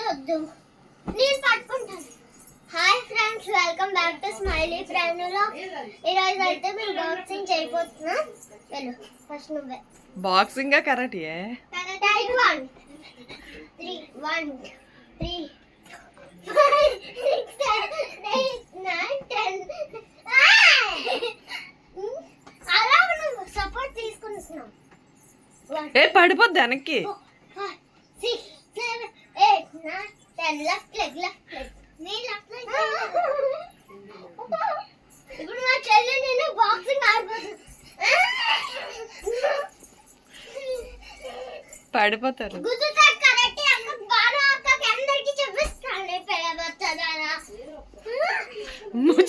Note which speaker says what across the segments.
Speaker 1: వద్దు నేను పట్టుకుంటాను. Hi friends, welcome back to smiley ఫ్రెండ్లో. ఈరోజు అయితే మేము బాక్సింగ్ చేయబోతున్నాం. వెళ్ళు ఫస్ట్ నువ్వే.
Speaker 2: Boxing karate?
Speaker 1: కరాటే 1 3 1 3 5 6 7 8 9 10. అలా నువ్వు సపోర్ట్ తీసుకుంటున్నావు.
Speaker 2: ఏ పడిపోద్ది వెనక్కి.
Speaker 1: 6 7 8 9 10. లెఫ్ట్ లెగ్ నీ లెఫ్ట్ లెగ్. ఇప్పుడు మా చెల్లి నేను బాక్సింగ్ ఆడిపోతుంది.
Speaker 2: పడిపోతారు.
Speaker 1: గుద్దుతా కరెక్ట్ అక్క బాగా అక్కకి అందరికి చూపిస్తాను. పెడబచ్చదానా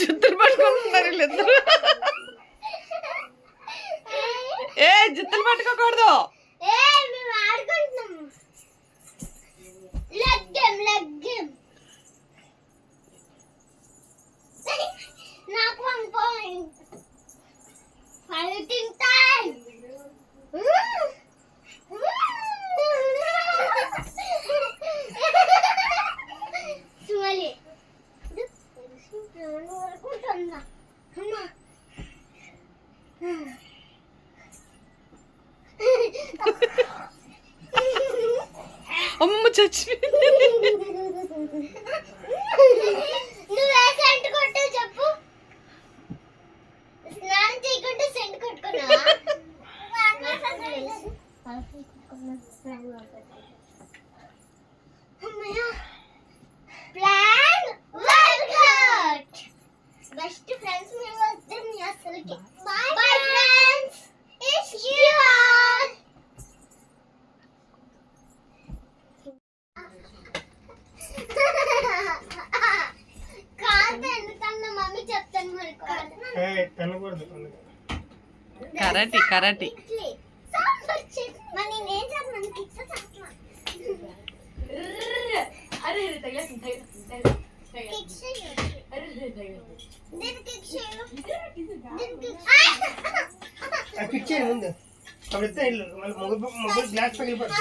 Speaker 2: జుత్తులు పట్టుకుంటున్నారు వీళ్ళిద్దరు. ఏ జుత్తులు పట్టుకోకూడదు.
Speaker 1: మేము ఆడుకుంటున్నాము. Leg game. నాకు 1 పాయింట్. Fighting time. సుమలి అనుకుంటున్నా.
Speaker 2: అమ్మ చచ్చిపోయింది.
Speaker 1: నువ్వే సెంట్ కొట్టు చెప్పు. స్నానం చేయకుండా సెంట్ కొట్టుకున్నావా? Plan workout. బెస్ట్ ఫ్రెండ్స్ మేము వద్దాం మీ అసలుకి. Bye friends, it's you all. కాదు ఎందుకన్నా మమ్మీ చెప్తాను మరి.
Speaker 2: Karate karate.
Speaker 1: మరి నేనేం చెప్పను. కిక్స్ చెప్పను.
Speaker 3: కిక్ చేయి ముందు. అప్పుడైతే మొబైల్ గ్లాస్ పగిలిపోతుంది.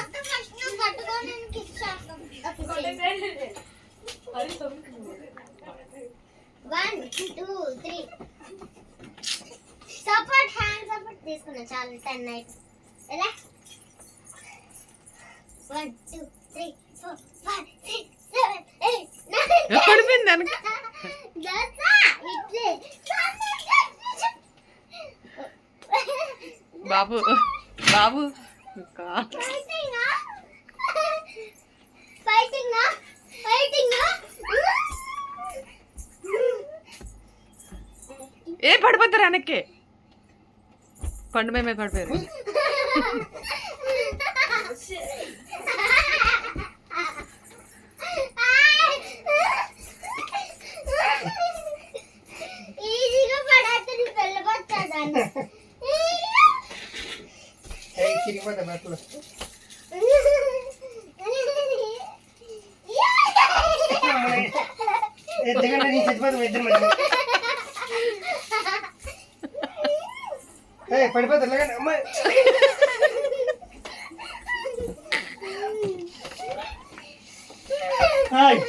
Speaker 1: సపోర్ట్ హ్యాండ్ సపోర్ట్ తీసుకున్నా చాలు. 10 నైట్స్ ఎలా 1 2 3 4 5 6 7 8 9
Speaker 2: పడిపోయింది వెనక. బాబు బాబు ఏ పడిపోతారు వెనక్కి. పండు మేమే పడిపోయారు.
Speaker 1: ఈజీగా పడేస్తుంది. వెళ్ళిపోతాదాన్ని
Speaker 3: చిరిగిపోతా బట్టలు. ఎందుకంటే నీ చచ్చిపోతాం ఇద్దరు మధ్య. పడిపోతారు లేకండి అమ్మాయి. హాయ్